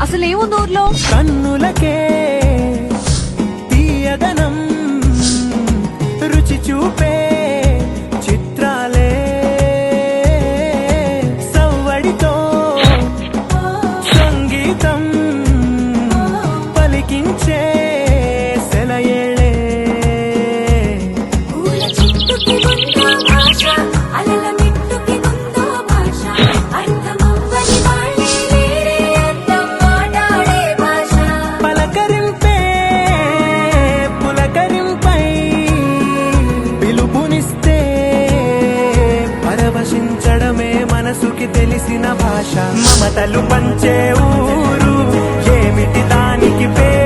అసలేముంది ఊర్లో? కన్నులకే తీయదనం రుచి చూపే చిత్రాలే సవ్వడితో సంగీతం పలికించే సెలయేళే పలకరింపే పులకరింపై పిలుపునిస్తే పరవశించడమే మనసుకి తెలిసిన భాష మమతలు పంచే ఊరు ఏమిటి దానికి పేరు